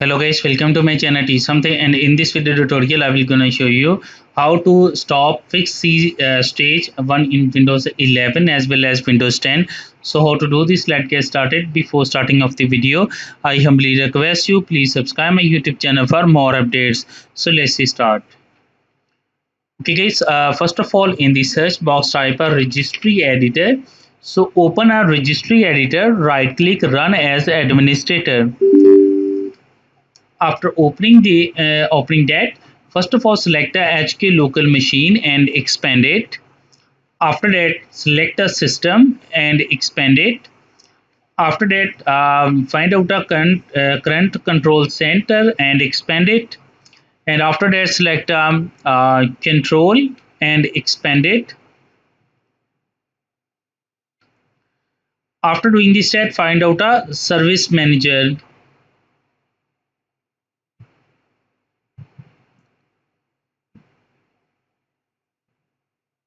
Hello guys, welcome to my channel Teach Something, and in this video tutorial I will gonna show you how to stop fixed stage 1 in Windows 11 as well as Windows 10. So how to do this, let's get started. Before starting of the video, I humbly request you please subscribe my YouTube channel for more updates. So let's start. Okay guys, first of all in the search box type a registry editor. So open a registry editor, right click run as administrator. After opening that, first of all select a HK local machine and expand it. After that, select a system and expand it. After that, find out a current control center and expand it. And after that, select control and expand it. After doing this step, find out a service manager.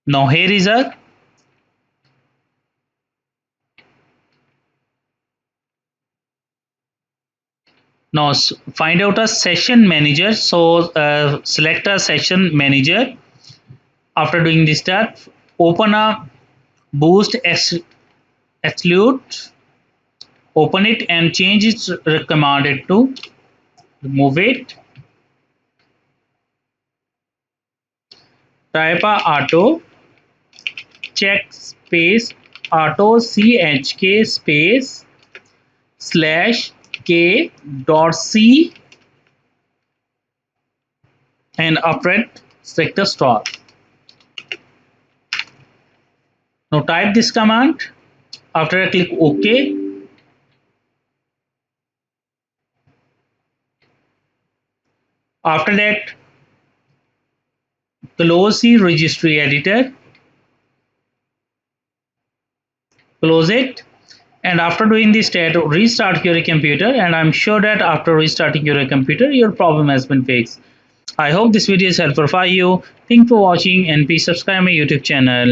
Now here is a now find out a session manager. So select a session manager. After doing this step, open a boost absolute, open it and change its commanded to remove it. Type a auto check space auto chk space slash k dot c and operate sector star. Now type this command. After I click OK, after that close the registry editor, close it, and after doing this step restart your computer, and I'm sure that after restarting your computer your problem has been fixed. I hope this video is helpful for you. Thanks for watching and please subscribe my YouTube channel.